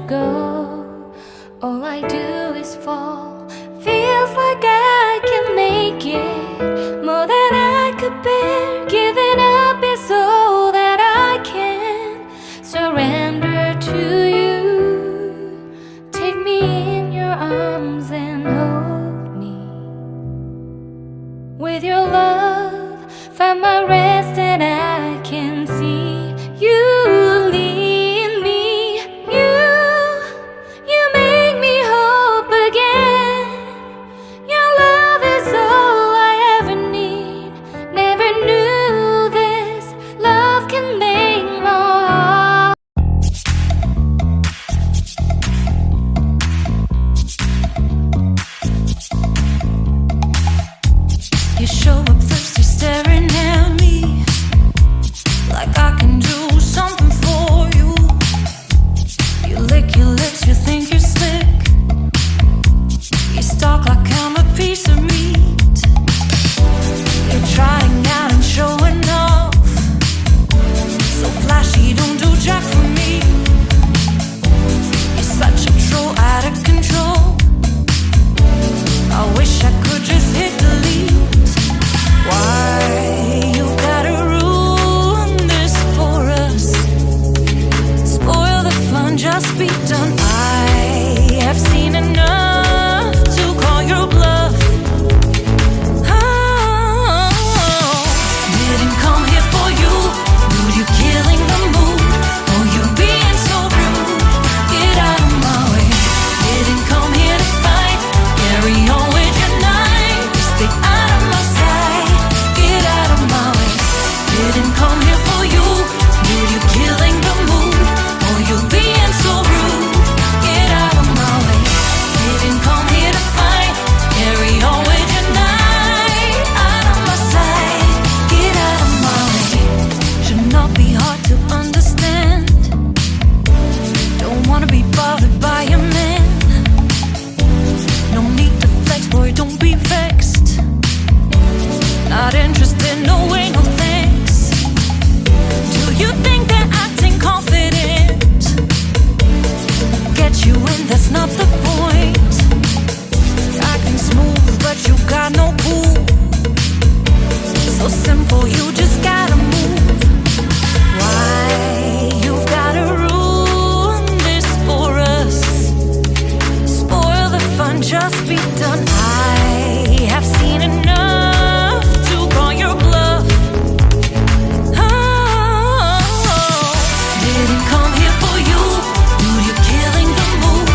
go. All I do is fall. Feels like I can make it more than I could bear. Giving up is all that I can surrender to you. Take me in your arms and hold me. With your love, find my rest and I can see you lead me. You make me hope again. Your love is all I ever need. Never knew this love can make more. You show up thirsty, staring at me like I can do something for you. You lick your lips, you think you're slick. You stalk like I'm a piece of meat. You're trying out and showing off. So flashy, don't do jack for me. You're such a troll, out of control. I wish I could just hit delete. Why you gotta ruin this for us? Spoil the fun, just be done. I have seen enough to call your bluff. Oh, didn't come here for you. Dude, you killing the mood. Oh, you being so rude. Get out of my way. Didn't come here to fight. Carry on with your night. Stay out of my sight. Get out of my way. Didn't come here for you. Dude, you killing the mood. Oh, you being so rude. Get out of my way. Didn't come here to fight. Carry on with your night. Out of my sight. Get out of my way. Should not be hard to understand. Don't wanna be bothered by a man. No need to flex, boy, don't be vexed. Not interested, no way, no thanks. Do you think that acting confident get you in? That's not the point. Acting smooth, but you got no cool. So simple, you just gotta move. Why you gotta ruin this for us? Spoil the fun, just be done. I have seen enough to call your bluff. Oh, didn't come here for you. Dude, you're killing the mood.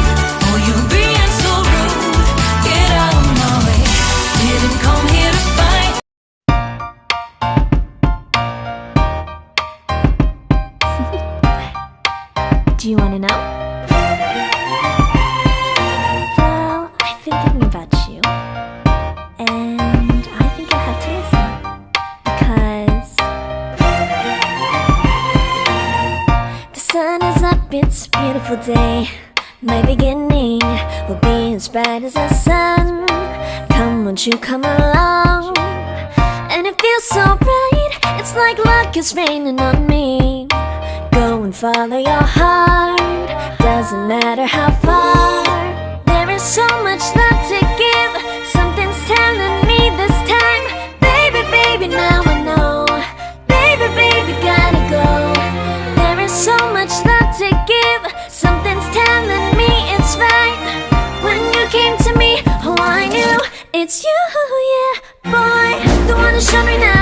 Oh, you being so rude. Get out of my way. Didn't come here to fight. Do you want to know? Well, I've been thinking about you, and I think you'll have to listen, because the sun is up, it's a beautiful day. My beginning will be as bright as the sun. Come, won't you come along? And it feels so bright, it's like luck is raining on me. Go and follow your heart, doesn't matter how far. There is so much love to give. Something's telling me this time. Baby, baby, now I know. Baby, baby, gotta go. There is so much love to give. Something's telling me it's right. When you came to me, oh, I knew it's you, yeah, boy. The one who showed me now.